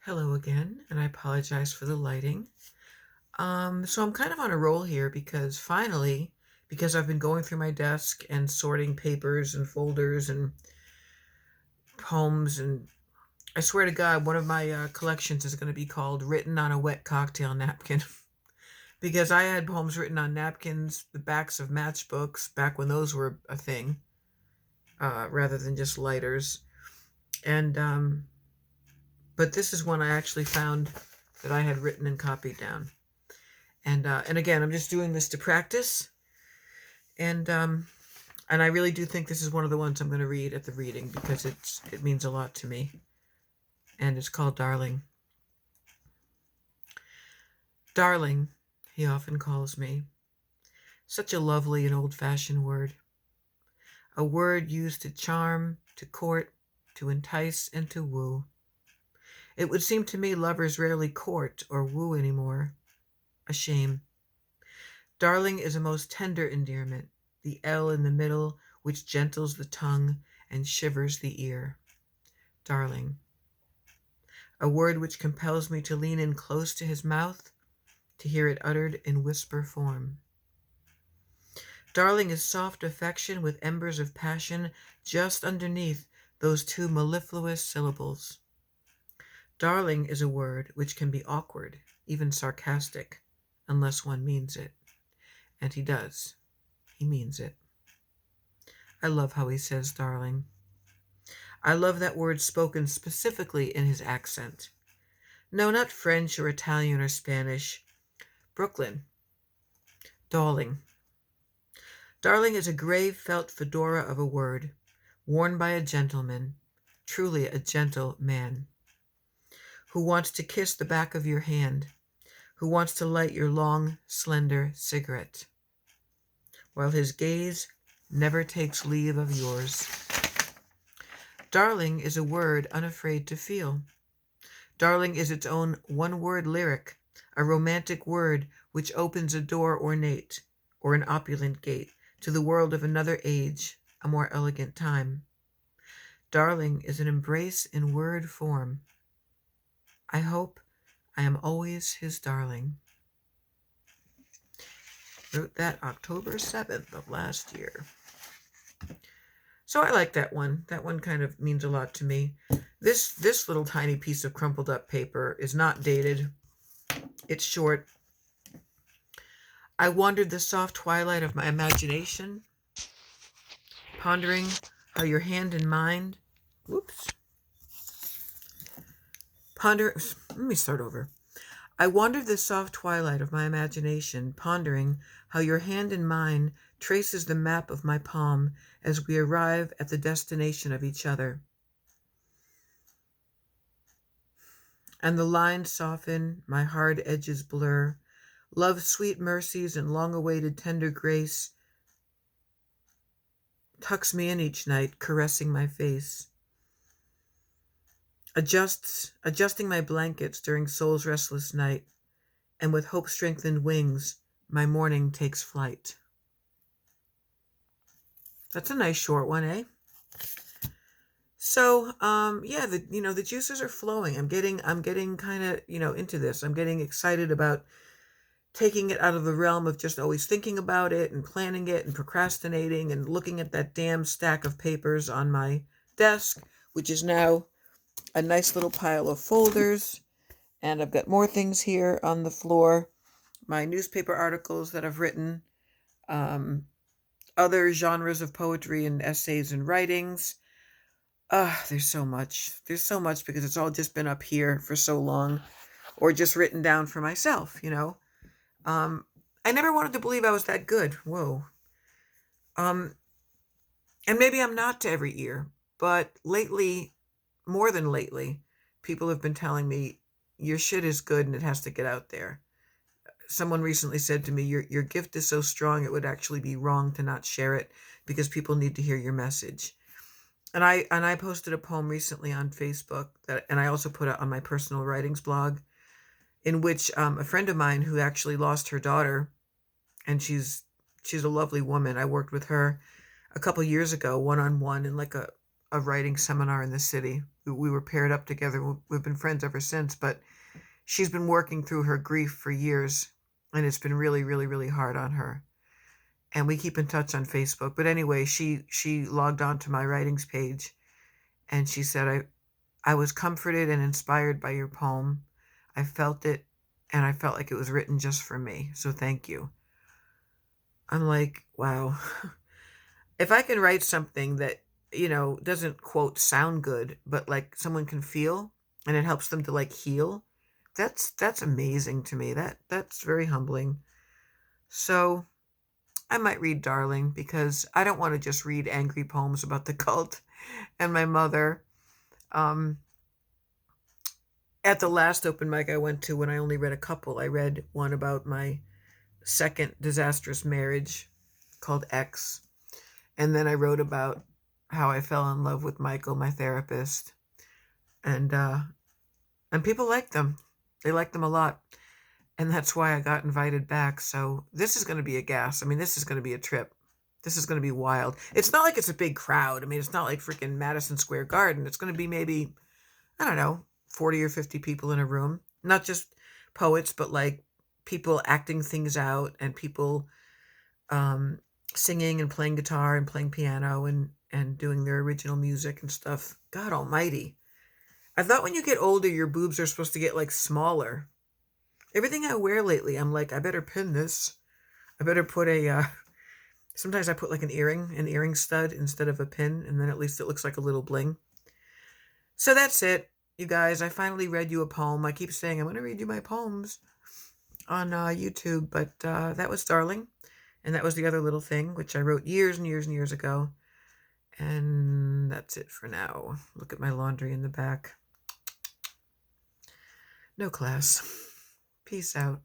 Hello again, and I apologize for the lighting. So I'm kind of on a roll here because finally, because I've been going through my desk and sorting papers and folders and poems, and I swear to God, one of my collections is going to be called "Written on a Wet Cocktail Napkin" because I had poems written on napkins, the backs of matchbooks, back when those were a thing, rather than just lighters. And but this is one I actually found that I had written and copied down. And again, I'm just doing this to practice, and and I really do think this is one of the ones I'm going to read at the reading because it means a lot to me, and it's called Darling. Darling, he often calls me. Such a lovely and old-fashioned word. A word used to charm, to court, to entice, and to woo. It would seem to me lovers rarely court or woo anymore. A shame. Darling is a most tender endearment, the L in the middle, which gentles the tongue and shivers the ear. Darling. A word which compels me to lean in close to his mouth, to hear it uttered in whisper form. Darling is soft affection with embers of passion just underneath those two mellifluous syllables. Darling is a word which can be awkward, even sarcastic, unless one means it. And he does. He means it. I love how he says darling. I love that word spoken specifically in his accent. No, not French or Italian or Spanish. Brooklyn. Darling. Darling is a grave felt fedora of a word, worn by a gentleman, truly a gentle man, who wants to kiss the back of your hand, who wants to light your long, slender cigarette, while his gaze never takes leave of yours. Darling is a word unafraid to feel. Darling is its own one-word lyric, a romantic word which opens a door ornate, or an opulent gate, to the world of another age, a more elegant time. Darling is an embrace in word form. I hope I am always his darling. Wrote that October 7th of last year. So I like that one. That one kind of means a lot to me. This little tiny piece of crumpled up paper is not dated. It's short. I wandered the soft twilight of my imagination, pondering how your hand in mine, whoops, let me start over. I wandered the soft twilight of my imagination, pondering how your hand in mine traces the map of my palm as we arrive at the destination of each other. And the lines soften, my hard edges blur. Love's sweet mercies and long-awaited tender grace tucks me in each night, caressing my face. Adjusting my blankets during soul's restless night, and with hope-strengthened wings, my morning takes flight. That's a nice short one, eh? So, yeah, the juices are flowing. I'm getting kind of, into this. I'm getting excited about taking it out of the realm of just always thinking about it and planning it and procrastinating and looking at that damn stack of papers on my desk, which is now a nice little pile of folders. And I've got more things here on the floor, my newspaper articles that I've written, um, other genres of poetry and essays and writings. There's so much. There's so much because it's all just been up here for so long, or just written down for myself. Um, I never wanted to believe I was that good. Whoa. Um, and maybe I'm not to every ear, but lately, more than lately, people have been telling me your shit is good and it has to get out there. Someone recently said to me, your gift is so strong it would actually be wrong to not share it because people need to hear your message. And I posted a poem recently on Facebook and I also put it on my personal writings blog, in which a friend of mine who actually lost her daughter, and she's a lovely woman. I worked with her a couple years ago, one on one, in like a a writing seminar in the city. We were paired up together. We've been friends ever since, but she's been working through her grief for years, and it's been really, really, really hard on her. And we keep in touch on Facebook. But anyway, she logged on to my writings page, and she said, I was comforted and inspired by your poem. I felt it, and I felt like it was written just for me. So thank you. I'm like, wow. If I can write something that, doesn't quote sound good, but like someone can feel and it helps them to like heal, that's amazing to me. That's very humbling. So I might read Darling because I don't want to just read angry poems about the cult and my mother. Um, at the last open mic I went to, when I only read a couple, I read one about my second disastrous marriage called X. And then I wrote about how I fell in love with Michael, my therapist. And people liked them. They liked them a lot. And that's why I got invited back. So this is going to be a gas. I mean, this is going to be a trip. This is going to be wild. It's not like it's a big crowd. I mean, it's not like freaking Madison Square Garden. It's going to be maybe, I don't know, 40 or 50 people in a room. Not just poets, but like people acting things out and people um, singing and playing guitar and playing piano and doing their original music and stuff. God almighty. I thought when you get older, your boobs are supposed to get like smaller. Everything I wear lately, I'm like, I better pin this. I better put sometimes I put like an earring stud instead of a pin, and then at least it looks like a little bling. So that's it, you guys. I finally read you a poem. I keep saying I'm going to read you my poems on YouTube, but that was Darling. And that was the other little thing, which I wrote years and years and years ago. And that's it for now. Look at my laundry in the back. No class. Peace out.